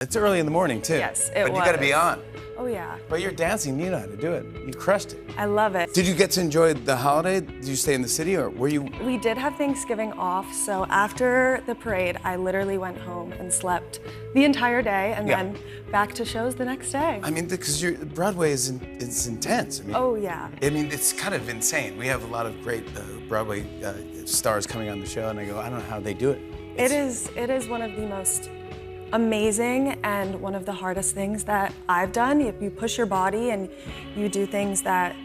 It's early in the morning, too. Yes, it But was. you gotta be on. Oh, yeah. But you're dancing, you know how to do it. You crushed it. I love it. Did you get to enjoy the holiday? Did you stay in the city, or were you? We did have Thanksgiving off, so after the parade, I literally went home and slept the entire day, and then back to shows the next day. I mean, because Broadway is intense. I mean, Oh, yeah. I mean, it's kind of insane. We have a lot of great Broadway stars coming on the show, and I go, I don't know how they do it. It is one of the most amazing and one of the hardest things that I've done. If you push your body and you do things that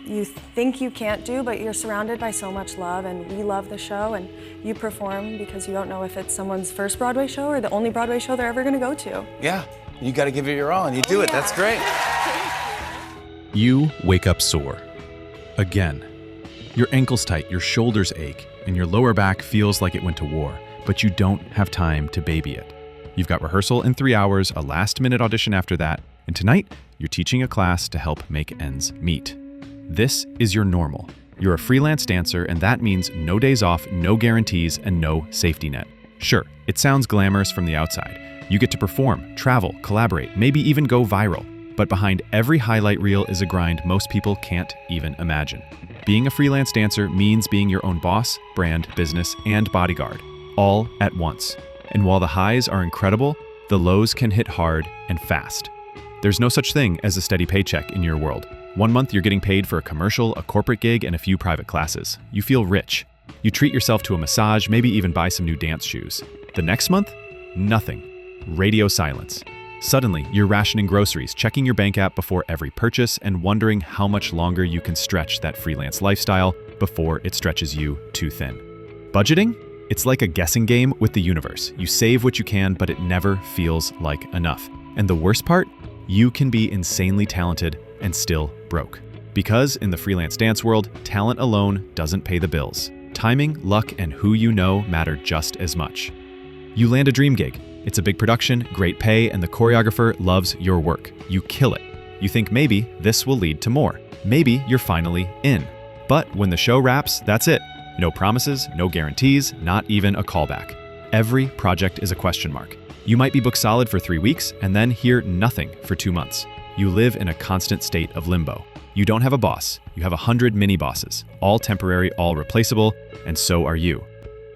you think you can't do, but you're surrounded by so much love, and we love the show, and you perform because you don't know if it's someone's first Broadway show or the only Broadway show they're ever gonna go to. Yeah, you got to give it your all, and you do it. That's great. You wake up sore. Again. Your ankles tight, your shoulders ache, and your lower back feels like it went to war, but you don't have time to baby it. You've got rehearsal in 3 hours, a last-minute audition after that, and tonight, you're teaching a class to help make ends meet. This is your normal. You're a freelance dancer, and that means no days off, no guarantees, and no safety net. Sure, it sounds glamorous from the outside. You get to perform, travel, collaborate, maybe even go viral. But behind every highlight reel is a grind most people can't even imagine. Being a freelance dancer means being your own boss, brand, business, and bodyguard, all at once. And while the highs are incredible, the lows can hit hard and fast. There's no such thing as a steady paycheck in your world. 1 month you're getting paid for a commercial, a corporate gig, and a few private classes. You feel rich. You treat yourself to a massage, maybe even buy some new dance shoes. The next month, nothing. Radio silence. Suddenly, you're rationing groceries, checking your bank app before every purchase, and wondering how much longer you can stretch that freelance lifestyle before it stretches you too thin. Budgeting? It's like a guessing game with the universe. You save what you can, but it never feels like enough. And the worst part? You can be insanely talented and still broke. Because in the freelance dance world, talent alone doesn't pay the bills. Timing, luck, and who you know matter just as much. You land a dream gig. It's a big production, great pay, and the choreographer loves your work. You kill it. You think maybe this will lead to more. Maybe you're finally in. But when the show wraps, that's it. No promises, no guarantees, not even a callback. Every project is a question mark. You might be booked solid for 3 weeks and then hear nothing for 2 months. You live in a constant state of limbo. You don't have a boss. You have 100 mini-bosses, all temporary, all replaceable, and so are you.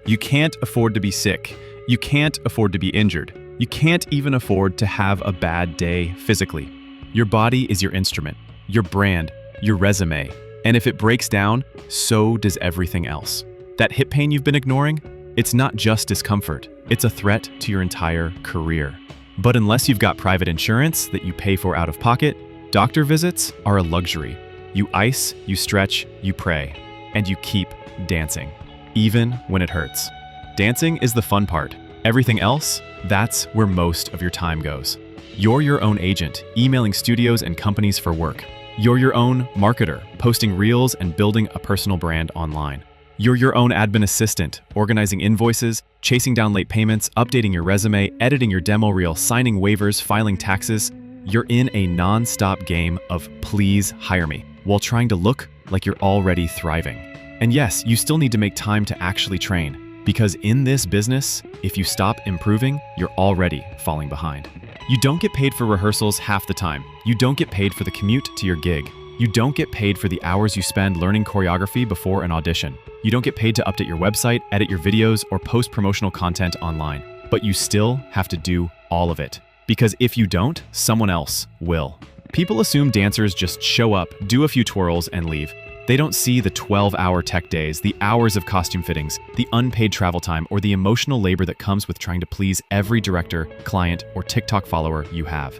You can't afford to be sick. You can't afford to be injured. You can't even afford to have a bad day physically. Your body is your instrument, your brand, your resume. And if it breaks down, so does everything else. That hip pain you've been ignoring, it's not just discomfort, it's a threat to your entire career. But unless you've got private insurance that you pay for out of pocket, doctor visits are a luxury. You ice, you stretch, you pray, and you keep dancing, even when it hurts. Dancing is the fun part. Everything else, that's where most of your time goes. You're your own agent, emailing studios and companies for work. You're your own marketer, posting reels and building a personal brand online. You're your own admin assistant, organizing invoices, chasing down late payments, updating your resume, editing your demo reel, signing waivers, filing taxes. You're in a non-stop game of please hire me, while trying to look like you're already thriving. And yes, you still need to make time to actually train, because in this business, if you stop improving, you're already falling behind. You don't get paid for rehearsals half the time. You don't get paid for the commute to your gig. You don't get paid for the hours you spend learning choreography before an audition. You don't get paid to update your website, edit your videos, or post promotional content online. But you still have to do all of it. Because if you don't, someone else will. People assume dancers just show up, do a few twirls, and leave. They don't see the 12-hour tech days, the hours of costume fittings, the unpaid travel time, or the emotional labor that comes with trying to please every director, client, or TikTok follower you have.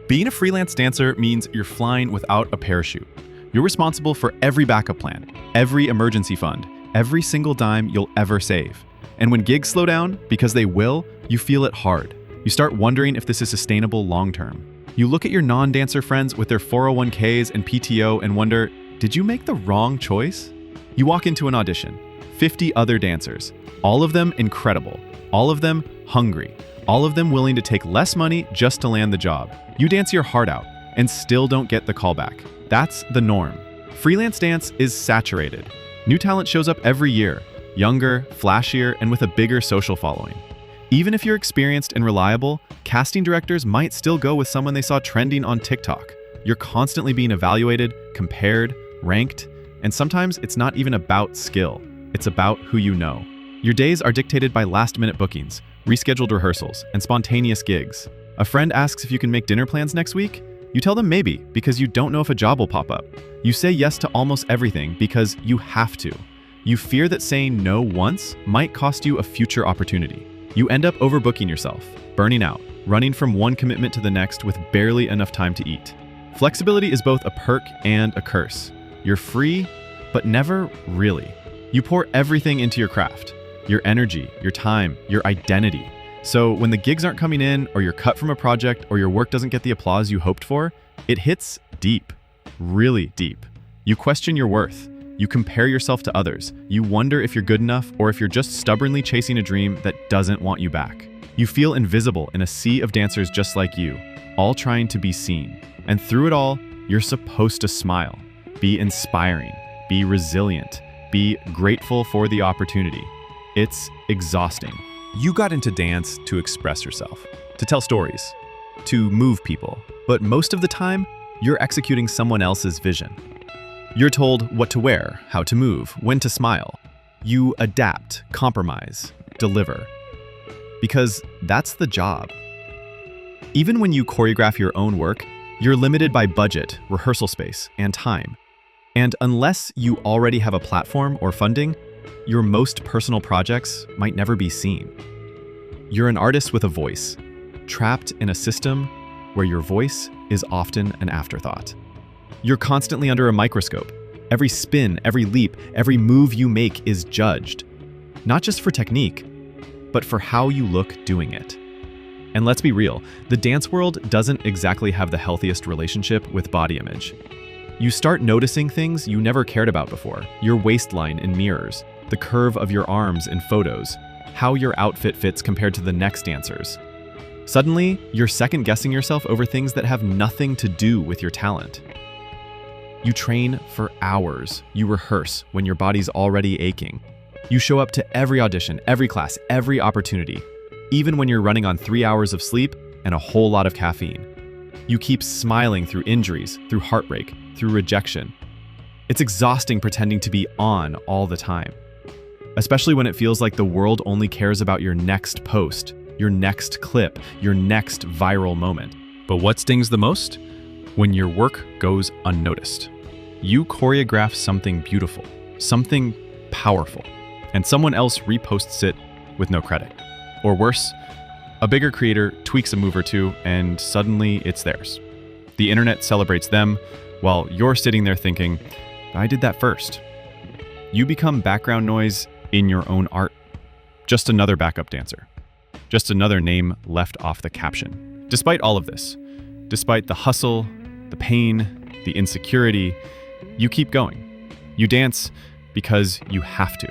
Being a freelance dancer means you're flying without a parachute. You're responsible for every backup plan, every emergency fund, every single dime you'll ever save. And when gigs slow down, because they will, you feel it hard. You start wondering if this is sustainable long-term. You look at your non-dancer friends with their 401ks and PTO and wonder, did you make the wrong choice? You walk into an audition, 50 other dancers, all of them incredible, all of them hungry, all of them willing to take less money just to land the job. You dance your heart out and still don't get the callback. That's the norm. Freelance dance is saturated. New talent shows up every year, younger, flashier, and with a bigger social following. Even if you're experienced and reliable, casting directors might still go with someone they saw trending on TikTok. You're constantly being evaluated, compared, ranked, and sometimes it's not even about skill. It's about who you know. Your days are dictated by last-minute bookings, rescheduled rehearsals, and spontaneous gigs. A friend asks if you can make dinner plans next week? You tell them maybe, because you don't know if a job will pop up. You say yes to almost everything because you have to. You fear that saying no once might cost you a future opportunity. You end up overbooking yourself, burning out, running from one commitment to the next with barely enough time to eat. Flexibility is both a perk and a curse. You're free, but never really. You pour everything into your craft, your energy, your time, your identity. So when the gigs aren't coming in, or you're cut from a project, or your work doesn't get the applause you hoped for, it hits deep, really deep. You question your worth. You compare yourself to others. You wonder if you're good enough, or if you're just stubbornly chasing a dream that doesn't want you back. You feel invisible in a sea of dancers just like you, all trying to be seen. And through it all, you're supposed to smile, be inspiring, be resilient, be grateful for the opportunity. It's exhausting. You got into dance to express yourself, to tell stories, to move people, but most of the time, you're executing someone else's vision. You're told what to wear, how to move, when to smile. You adapt, compromise, deliver. Because that's the job. Even when you choreograph your own work, you're limited by budget, rehearsal space, and time. And unless you already have a platform or funding, your most personal projects might never be seen. You're an artist with a voice, trapped in a system where your voice is often an afterthought. You're constantly under a microscope. Every spin, every leap, every move you make is judged. Not just for technique, but for how you look doing it. And let's be real, the dance world doesn't exactly have the healthiest relationship with body image. You start noticing things you never cared about before, your waistline in mirrors, the curve of your arms in photos, how your outfit fits compared to the next dancers. Suddenly, you're second-guessing yourself over things that have nothing to do with your talent. You train for hours. You rehearse when your body's already aching. You show up to every audition, every class, every opportunity, even when you're running on 3 hours of sleep and a whole lot of caffeine. You keep smiling through injuries, through heartbreak, through rejection. It's exhausting pretending to be on all the time, especially when it feels like the world only cares about your next post, your next clip, your next viral moment. But what stings the most? When your work goes unnoticed. You choreograph something beautiful, something powerful, and someone else reposts it with no credit. Or worse, a bigger creator tweaks a move or two and suddenly it's theirs. The internet celebrates them while you're sitting there thinking, I did that first. You become background noise in your own art. Just another backup dancer. Just another name left off the caption. Despite all of this, despite the hustle, the pain, the insecurity, you keep going. You dance because you have to.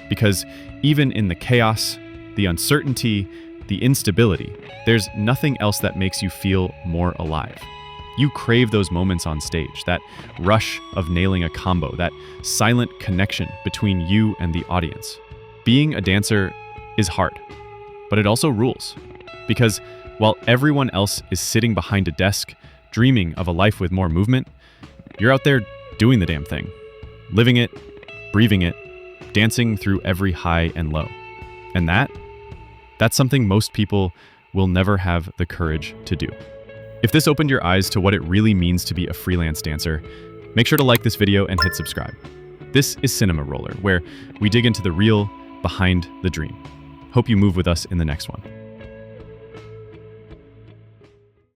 Because even in the chaos, the uncertainty, the instability, there's nothing else that makes you feel more alive. You crave those moments on stage, that rush of nailing a combo, that silent connection between you and the audience. Being a dancer is hard, but it also rules. Because while everyone else is sitting behind a desk, dreaming of a life with more movement, you're out there doing the damn thing, living it, breathing it, dancing through every high and low. And that's something most people will never have the courage to do. If this opened your eyes to what it really means to be a freelance dancer, make sure to like this video and hit subscribe. This is Cinema Roller, where we dig into the real behind the dream. Hope you move with us in the next one.